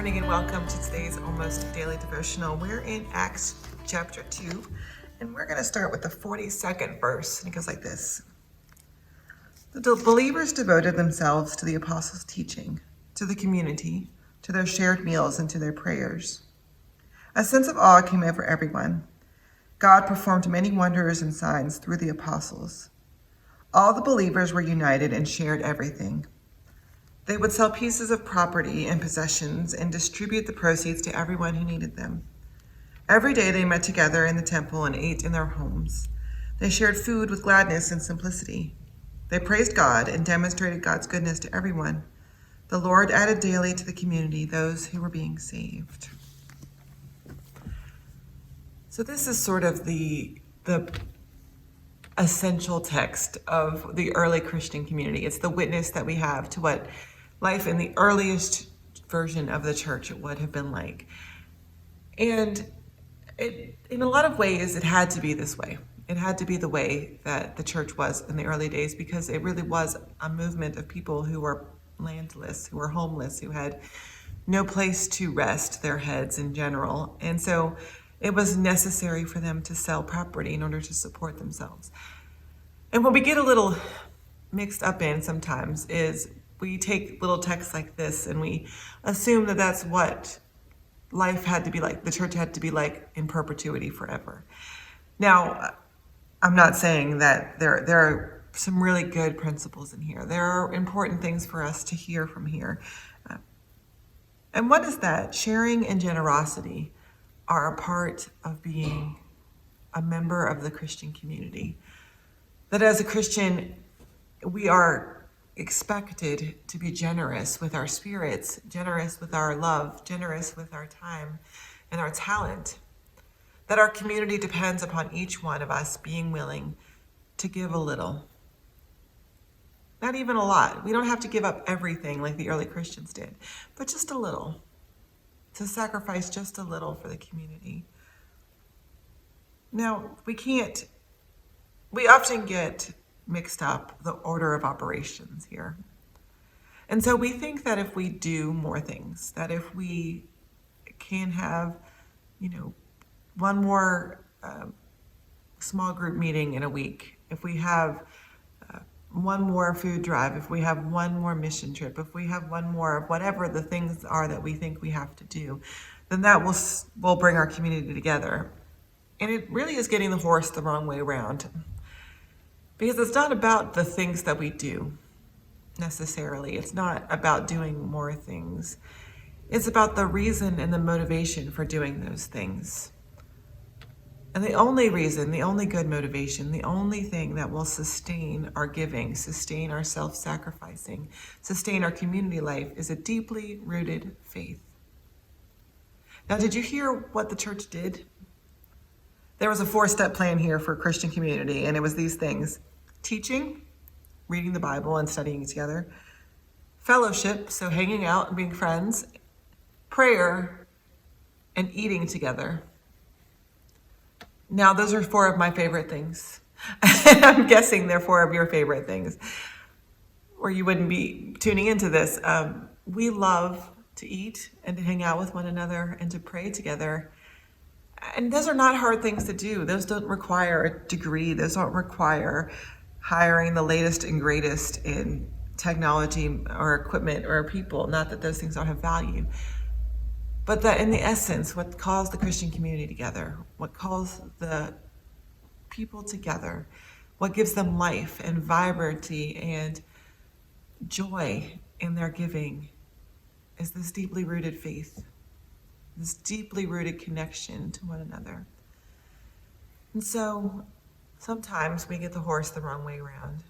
morning and welcome to today's Almost Daily Devotional. We're in Acts chapter 2, and we're going to start with the 42nd verse. And it goes like this. The believers devoted themselves to the apostles' teaching, to the community, to their shared meals, and to their prayers. A sense of awe came over everyone. God performed many wonders and signs through the apostles. All the believers were united and shared everything. They would sell pieces of property and possessions and distribute the proceeds to everyone who needed them. Every day they met together in the temple and ate in their homes. They shared food with gladness and simplicity. They praised God and demonstrated God's goodness to everyone. The Lord added daily to the community those who were being saved. So this is sort of the essential text of the early Christian community. It's the witness that we have to what life in the earliest version of the church would have been like. And in a lot of ways, it had to be this way. It had to be the way that the church was in the early days, because it really was a movement of people who were landless, who were homeless, who had no place to rest their heads in general. And so it was necessary for them to sell property in order to support themselves. And what we get a little mixed up in sometimes is we take little texts like this and we assume that that's what life had to be like, the church had to be like in perpetuity forever. Now, I'm not saying that there are some really good principles in here. There are important things for us to hear from here. And what is that? Sharing and generosity are a part of being a member of the Christian community. That as a Christian, we are expected to be generous with our spirits, generous with our love, generous with our time and our talent. That our community depends upon each one of us being willing to give a little. Not even a lot. We don't have to give up everything like the early Christians did, but just a little. To sacrifice just a little for the community. Now, we often get mixed up the order of operations here. And so we think that if we do more things, that if we can have, one more small group meeting in a week, if we have one more food drive, if we have one more mission trip, if we have one more of whatever the things are that we think we have to do, then that will bring our community together. And it really is getting the horse the wrong way around. Because it's not about the things that we do, necessarily. It's not about doing more things. It's about the reason and the motivation for doing those things. And the only reason, the only good motivation, the only thing that will sustain our giving, sustain our self-sacrificing, sustain our community life is a deeply rooted faith. Now, did you hear what the church did? There was a 4-step plan here for Christian community, and it was these things: teaching, reading the Bible and studying together; fellowship, so hanging out and being friends; prayer; and eating together. Now, those are 4 of my favorite things. I'm guessing they're 4 of your favorite things, or you wouldn't be tuning into this. We love to eat and to hang out with one another and to pray together. And those are not hard things to do. Those don't require a degree. Those don't require hiring the latest and greatest in technology or equipment or people. Not that those things don't have value. But that in the essence, what calls the Christian community together, what calls the people together, what gives them life and vibrancy and joy in their giving is this deeply rooted faith, this deeply rooted connection to one another. And so sometimes we get the horse the wrong way around.